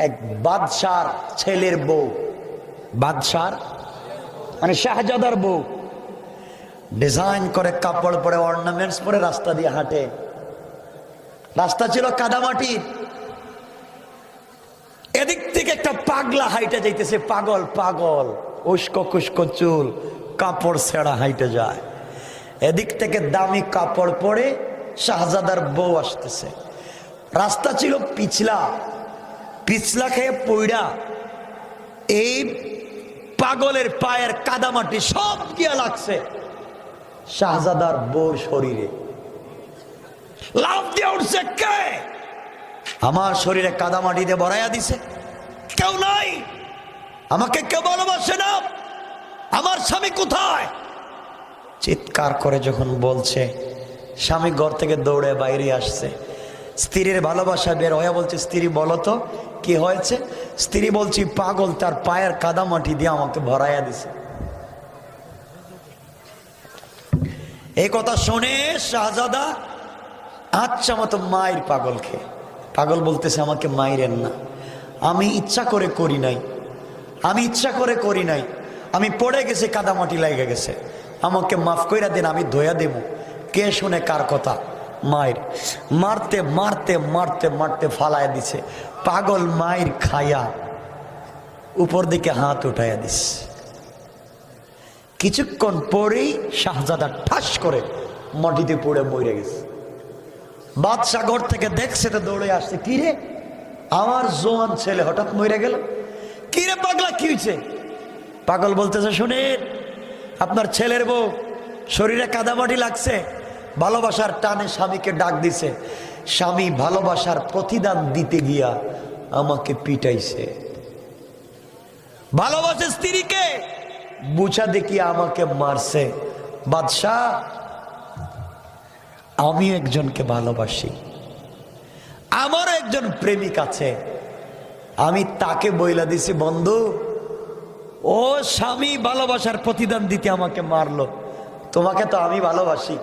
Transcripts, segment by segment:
এক বাদশার ছেলের বউ, বাদশার মানে শাহজাদার বউ ডিজাইন করে কাপড় পরে অর্নামেন্টস পরে রাস্তা দিয়ে হাঁটে। রাস্তা ছিল কাদামাটির। এদিক থেকে একটা পাগলা হাইটে যাইতেছে, পাগল পাগল, উস্কো কুস্কো চুল, কাপড় ছেঁড়া হাইটে যায়। এদিক থেকে দামি কাপড় পরে শাহজাদার বউ আসতেছে। রাস্তা ছিল পিছলা, পিছলা খেয়ে পইড়া এই পাগলের পায়ের কাদামাটি সব গিয়া লাগছে শাহজাদার বউর শরীরে। লাফ দিয়ে উঠছে, কে আমার শরীরে কাদামাটিতে ভরাইয়া দিছে? কেউ নাই, আমাকে কেউ ভালোবাসে না, আমার স্বামী কোথায়? চিৎকার করে যখন বলছে, স্বামী ঘর থেকে দৌড়ে বাইরে আসছে। স্ত্রীর ভালোবাসা বের হয়ে বলছে, স্ত্রী বলো তো কি হয়েছে? স্ত্রী বলছি, পাগল তার পায়ের কাদামাটি দিয়ে আমাকে ভরাইয়া দিছে। এই কথা শুনে শাহজাদা আচ্ছা মতো মায়ের পাগল খেয়ে, পাগল বলতেছে, আমাকে মাইরেন না, আমি ইচ্ছা করে করি নাই, আমি ইচ্ছা করে করি নাই, আমি পড়ে গেছি, কাদামাটি লেগে গেছে, আমাকে মাফ কইরা দেন, আমি ধোয়া দেব। কে শুনে কার কথা? মায়ের। মারতে মারতে মারতে মারতে ফালায় দিছে। পাগল মায়ের খায়া উপর দিকে হাত উঠাইয়া দিস। কিছুক্ষণ পরেই শাহজাদা ঠাস করে মাটিতে পড়ে মরে গেছে। বাদশাহ ঘর থেকে দেখছে তো দৌড়ে আসছে, কিরে আমার জোয়ান ছেলে হঠাৎ মরে গেল, কিরে পাগলা কি হয়েছে? পাগল বলতেছে, শুনেন আপনার ছেলের বউ শরীরে কাদামাটি লাগছে, ভালোবাসার টানে স্বামীকে ডাক দিছে, স্বামী ভালোবাসার প্রতিদান দিতে গিয়া আমাকে পিটাইছে, ভালোবাসে স্ত্রীকে বুঝা দেখিয়া আমাকে মারছে। বাদশাহ আমি একজনকে ভালোবাসি, আমার একজন প্রেমিক আছে, আমি তাকে বইলা দিছি, বন্ধু ও স্বামী ভালোবাসার প্রতিদান দিতে আমাকে মারলো, তোমাকে তো আমি ভালোবাসি,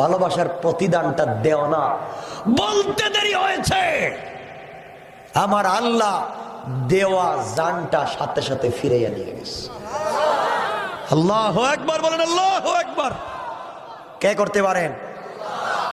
ভালোবাসার প্রতিদানটা দেও না। বলতে দেরি হয়েছে, আমার আল্লাহ দেওয়া জানটা সাথে সাথে ফিরাইয়া নিয়ে গেছে। আল্লাহু আকবার বলেন, আল্লাহু আকবার। কে করতে পারেন?